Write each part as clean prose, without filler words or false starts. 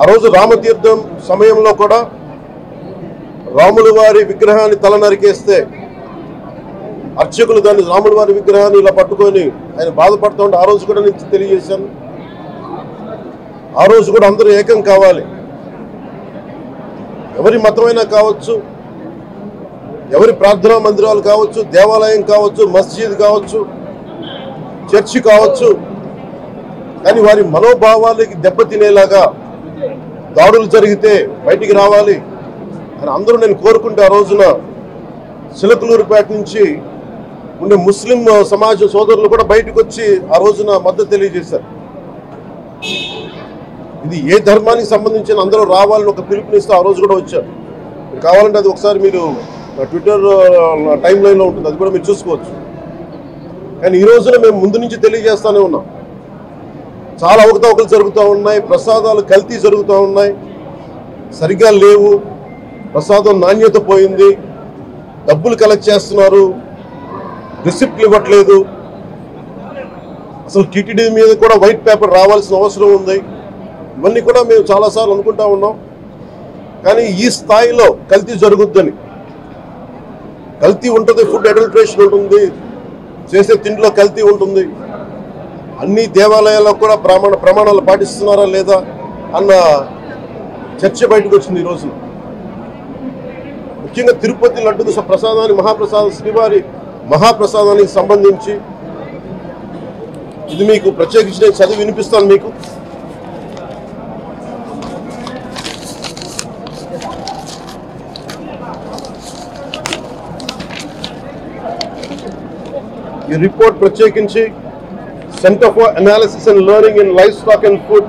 ఆ రోజు రామతీర్థం సమయంలో కూడా రాముల వారి విగ్రహాన్ని తల నరికేస్తే అర్చకులు దాన్ని రాముల వారి విగ్రహాన్ని ఇలా పట్టుకొని ఆయన బాధపడుతూ ఉంటే ఆ రోజు కూడా నేను తెలియజేశాను. ఆ రోజు కూడా అందరూ ఏకం కావాలి. ఎవరి మతమైనా కావచ్చు, ఎవరి ప్రార్థనా మందిరాలు కావచ్చు, దేవాలయం కావచ్చు, మస్జిద్ కావచ్చు, చర్చి కావచ్చు, కానీ వారి మనోభావాలకి దెబ్బతినేలాగా దాడులు జరిగితే బయటికి రావాలి అని అందరూ నేను కోరుకుంటే ఆ రోజున చిలకలూరుపేట నుంచి ఉండే ముస్లిం సమాజ సోదరులు కూడా బయటకు వచ్చి ఆ రోజున మద్దతు తెలియజేశారు. ఇది ఏ ధర్మానికి సంబంధించిన అందరూ రావాలని ఒక పిలుపునిస్తూ ఆ రోజు కూడా వచ్చారు. కావాలంటే అది ఒకసారి మీరు ట్విట్టర్ టైం లైన్లో ఉంటుంది, అది కూడా మీరు చూసుకోవచ్చు. కానీ ఈ రోజున మేము ముందు నుంచి తెలియజేస్తూనే ఉన్నాం. చాలా అవకతవకలు జరుగుతూ ఉన్నాయి, ప్రసాదాలు కల్తీ జరుగుతూ ఉన్నాయి, సరిగ్గా లేవు, ప్రసాదం నాణ్యత పోయింది, డబ్బులు కలెక్ట్ చేస్తున్నారు, రిసిప్ట్లు ఇవ్వట్లేదు, అసలు టీటీడీ మీద కూడా వైట్ పేపర్ రావాల్సిన అవసరం ఉంది. ఇవన్నీ కూడా మేము చాలాసార్లు అనుకుంటా ఉన్నాం. కానీ ఈ స్థాయిలో కల్తీ జరుగుద్దని, కల్తీ ఉంటుంది, ఫుడ్ అడల్ట్రేషన్ ఉంటుంది, చేసే తిండిలో కల్తీ ఉంటుంది, అన్ని దేవాలయాల్లో కూడా ప్రమాణాలు పాటిస్తున్నారా లేదా అన్న చర్చ బయటకు వచ్చింది ఈ రోజున. ముఖ్యంగా తిరుపతి లడ్డు ప్రసాదాన్ని శ్రీవారి మహాప్రసాదానికి సంబంధించి ఇది మీకు ప్రత్యేకించి నేను చదివి వినిపిస్తాను మీకు. ఈ రిపోర్ట్ ప్రత్యేకించి Center for Analysis and Learning in Livestock and Food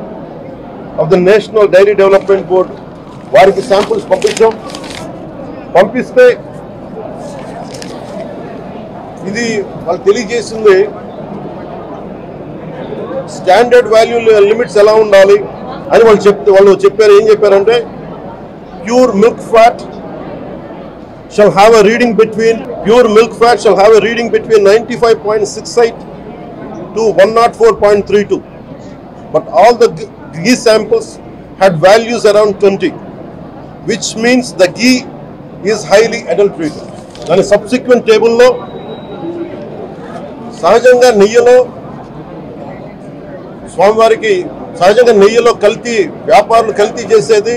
of the National Dairy Development Board వారికి శాంపుల్స్ పంపిస్తే ఇది వాళ్ళు తెలియజేసింది స్టాండర్డ్ వాల్యూ లిమిట్స్ ఎలా ఉండాలి అని వాళ్ళు చెప్పారు. ఏం చెప్పారంటే pure milk fat shall have a reading between 95.68 to 104.32, but all the ghee samples had values around 20, which means the ghee is highly adulterated. Then a subsequent table lo sahajanga neyyalo స్వామివారికి సహజంగా నెయ్యిలో కల్తీ వ్యాపారులు కల్తీ చేసేది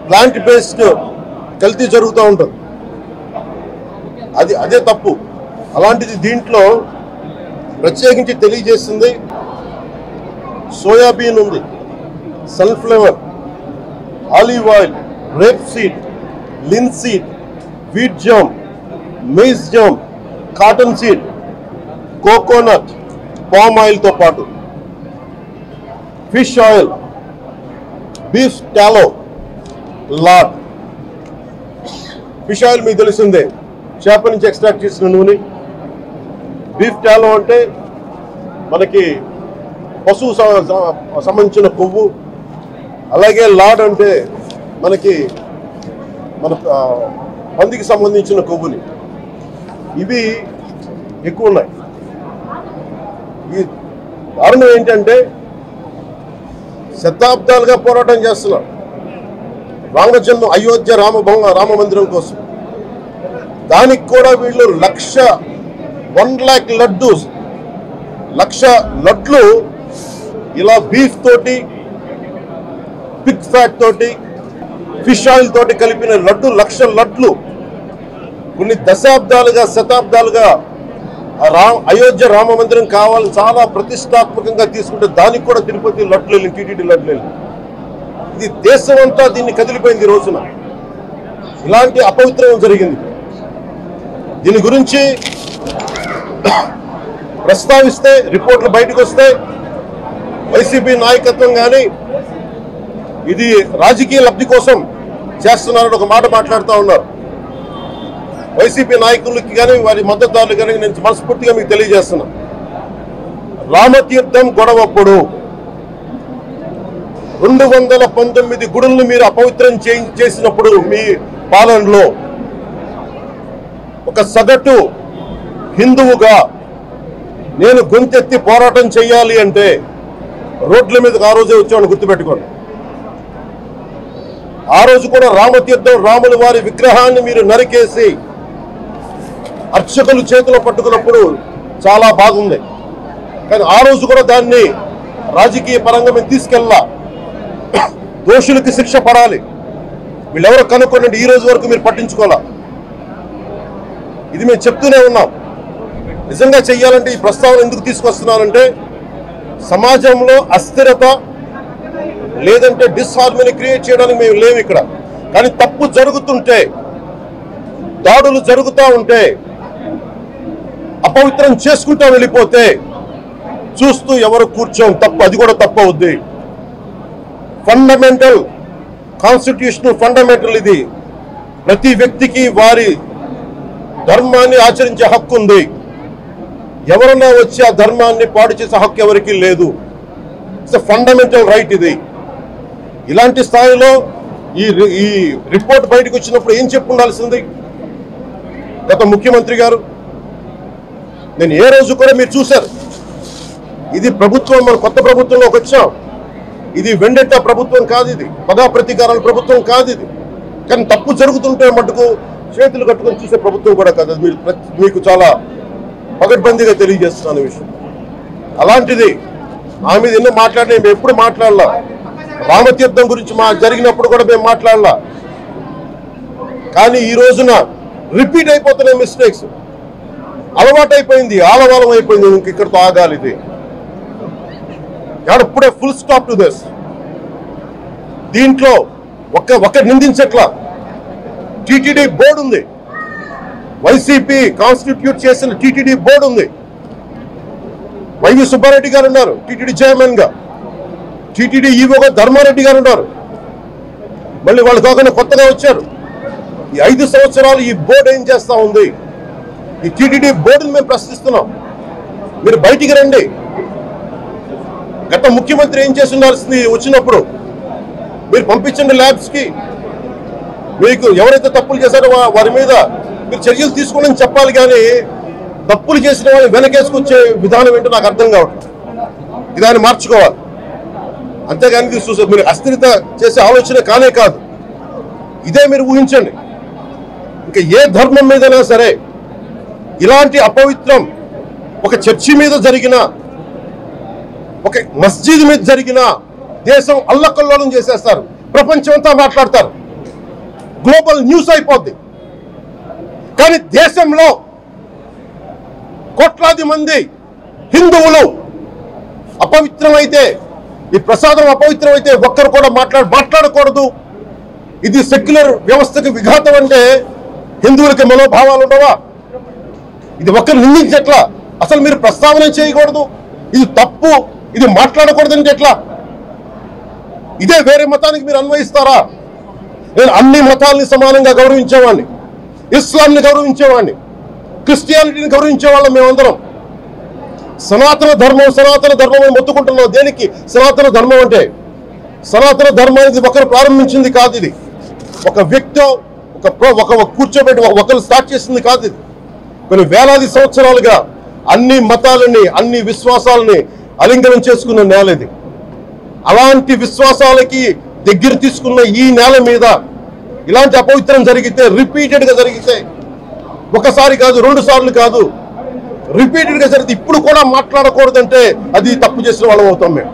plant based కల్తీ జరుగుతూ ఉంటుంది. అదే తప్పు. అలాంటిది దీంట్లో ప్రత్యేకించి తెలియజేసింది సోయాబీన్ ఉంది, sunflower, olive oil, rape seed, linseed, wheat germ, maize germ, cotton seed, coconut, palm ఆయిల్తో పాటు fish oil, beef tallow, lard. Fish oil మీకు తెలిసిందే, చేప నుంచి ఎక్స్ట్రాక్ట్ చేసిన నూనె. బీఫ్ టాలో అంటే మనకి పశువు సంబంధించిన కొవ్వు. అలాగే లాడ్ అంటే మనకి మన పందికి సంబంధించిన కొవ్వుని. ఇవి ఎక్కువ ఉన్నాయి. ఈ కారణం ఏంటంటే శతాబ్దాలుగా పోరాటం చేస్తున్నారు రామజన్మ అయోధ్య రామ మందిరం కోసం. దానికి కూడా వీళ్ళు 1,00,000 లడ్లు ఇలా బీఫ్ తోటి, పిగ్ ఫ్యాట్ తోటి, ఫిష్ ఆయిల్ తోటి కలిపిన లడ్డు 1,00,000 లడ్లు కొన్ని దశాబ్దాలుగా శతాబ్దాలుగా అయోధ్య రామ మందిరం కావాలని చాలా ప్రతిష్టాత్మకంగా తీసుకుంటే దానికి కూడా తిరుపతి లడ్లు వెళ్ళి, టీటీడీ లడ్లు వెళ్ళి, ఇది దేశం అంతా దీన్ని కదిలిపోయింది. ఈ రోజున ఇలాంటి అపవిత్రం జరిగింది. దీని గురించి ప్రస్తావిస్తే రిపోర్ట్లు బయటకు వస్తే వైసీపీ నాయకత్వం కానీ ఇది రాజకీయ లబ్ధి కోసం చేస్తున్నారని ఒక మాట మాట్లాడుతూ ఉన్నారు. వైసీపీ నాయకులకి కానీ వారి మద్దతుదారులు కానీ నేను మనస్ఫూర్తిగా మీకు తెలియజేస్తున్నా, రామతీర్థం గొడవప్పుడు 219 గుడులను మీరు అపవిత్రం చేసినప్పుడు మీ పాలనలో ఒక సగటు హిందువుగా నేను గొంతెత్తి పోరాటం చేయాలి అంటే రోడ్ల మీదకి ఆ రోజే వచ్చామని గుర్తుపెట్టుకోండి. ఆ రోజు కూడా రామతీర్థం రాముల వారి విగ్రహాన్ని మీరు నరికేసి అర్చకులు చేతిలో పట్టుకున్నప్పుడు చాలా బాగుంది. కానీ ఆ రోజు కూడా దాన్ని రాజకీయ పరంగా మేము తీసుకెళ్ళా. దోషులకి శిక్ష పడాలి, వీళ్ళెవరో కనుక్కోండి. ఈ రోజు వరకు మీరు పట్టించుకోవాలా. ఇది మేము చెప్తూనే ఉన్నాం. నిజంగా చెయ్యాలంటే ఈ ప్రస్తావన ఎందుకు తీసుకొస్తున్నానంటే, సమాజంలో అస్థిరత లేదంటే డిస్హార్మనీ క్రియేట్ చేయడానికి మేము లేవు ఇక్కడ. కానీ తప్పు జరుగుతుంటే, దాడులు జరుగుతూ ఉంటే, అపవిత్రం చేసుకుంటూ వెళ్ళిపోతే చూస్తూ ఎవరు కూర్చోం. తప్పు, అది కూడా తప్పు అవుద్ది. ఫండమెంటల్ కాన్స్టిట్యూషనల్ ఫండమెంటల్ ఇది. ప్రతి వ్యక్తికి వారి ధర్మాన్ని ఆచరించే హక్కు ఉంది. ఎవరన్నా వచ్చి ఆ ధర్మాన్ని పాడు చేసే హక్కు ఎవరికి లేదు. ఇట్స్ ఫండమెంటల్ రైట్ ఇది. ఇలాంటి స్థాయిలో ఈ రిపోర్ట్ బయటకు వచ్చినప్పుడు ఏం చెప్పు ఉండాల్సింది గత ముఖ్యమంత్రి గారు? నేను ఏ రోజు కూడా మీరు చూశారు, ఇది ప్రభుత్వం, మన కొత్త ప్రభుత్వంలోకి వచ్చాం. ఇది వెండెట్టా ప్రభుత్వం కాదు, ఇది పదా ప్రతీకారాల ప్రభుత్వం కాదు ఇది. కానీ తప్పు జరుగుతుంటే మటుకు చేతులు కట్టుకొని చూసే ప్రభుత్వం కూడా కాదు. అది మీకు చాలా పగడ్బందీగా తెలియజేస్తున్నాను విషయం. అలాంటిది ఆ మీద ఎన్నో మాట్లాడినా మేము ఎప్పుడు మాట్లాడలా. రామతీర్థం గురించి జరిగినప్పుడు కూడా మేము మాట్లాడలా. కానీ ఈ రోజున రిపీట్ అయిపోతున్నాయి మిస్టేక్స్. అలవాటైపోయింది, ఆలవాలం అయిపోయింది. ఇంక ఇక్కడితో ఆగాలి. ఇది ఇప్పుడే ఫుల్ స్టాప్ టు దిస్. దీంట్లో ఒక్క నిందించట్లా. టీటీడీ బోర్డు ఉంది, వైసీపీ కాన్స్టిట్యూట్ చేసిన టీటీడీ బోర్డు ఉంది. వైవి సుబ్బారెడ్డి గారు ఉన్నారు టీటీడీ చైర్మన్ గా. టీటీడీ ఈవోగా ధర్మారెడ్డి గారు ఉన్నారు. మళ్ళీ వాళ్ళు కాకుండా కొత్తగా వచ్చారు. ఈ 5 సంవత్సరాలు ఈ బోర్డు ఏం చేస్తా ఉంది? ఈ టీటీడీ బోర్డుని మేము ప్రశ్నిస్తున్నాం. మీరు బయటికి రండి. గత ముఖ్యమంత్రి ఏం చేసి ఉండాల్సింది? వచ్చినప్పుడు మీరు పంపించండి ల్యాబ్స్ కి. మీకు ఎవరైతే తప్పులు చేశారో వారి మీద మీరు చర్యలు తీసుకోండి చెప్పాలి. కానీ తప్పులు చేసిన వాళ్ళని వెనకేసుకొచ్చే విధానం ఏంటో నాకు అర్థం కావట్లేదు. ఇదాన్ని మార్చుకోవాలి. అంతేగాని మీరు అస్థిరత చేసే ఆలోచన కానే కాదు. ఇదే మీరు ఊహించండి. ఇంకా ఏ ధర్మం మీదైనా సరే ఇలాంటి అపవిత్రం ఒక చర్చి మీద జరిగిన, ఒక మస్జిద్ మీద జరిగిన దేశం అల్లకల్లోలం చేసేస్తారు. ప్రపంచం అంతా మాట్లాడతారు. గ్లోబల్ న్యూస్ అయిపోద్ది. కానీ దేశంలో కోట్లాది మంది హిందువులు అపవిత్రమైతే, ఈ ప్రసాదం అపవిత్రమైతే ఒక్కరు కూడా మాట్లాడకూడదు. ఇది సెక్యులర్ వ్యవస్థకి విఘాతం అంటే హిందువులకి మనోభావాలు ఉండవా? ఇది ఒక్కరు నిందించట్లా. అసలు మీరు ప్రస్తావన చేయకూడదు, ఇది తప్పు, ఇది మాట్లాడకూడదంటే ఎట్లా? ఇదే వేరే మతానికి మీరు అన్వయిస్తారా? నేను అన్ని మతాలని సమానంగా గౌరవించేవాడిని. ఇస్లాంని గౌరవించేవాడిని, క్రిస్టియానిటీని గౌరవించేవాళ్ళం మేమందరం. సనాతన ధర్మం అని మొత్తుకుంటున్నాం. దేనికి సనాతన ధర్మం అంటే? సనాతన ధర్మానికి ఒకరు ప్రారంభించింది కాదు. ఇది ఒక వ్యక్తి ఒక కూర్చోబెట్టి ఒకరు స్టార్ట్ చేసింది కాదు. ఇది కొన్ని వేలాది సంవత్సరాలుగా అన్ని మతాలని, అన్ని విశ్వాసాలని అలింగనం చేసుకున్న నేల ఇది. అలాంటి విశ్వాసాలకి దగ్గర తీసుకున్న ఈ నేల మీద ఇలాంటి అపవిత్రం జరిగితే, రిపీటెడ్గా జరిగితే, ఒకసారి కాదు 2 సార్లు కాదు, రిపీటెడ్గా జరిగితే ఇప్పుడు కూడా మాట్లాడకూడదంటే అది తప్పు చేసిన వాళ్ళం అవుతాం మేము.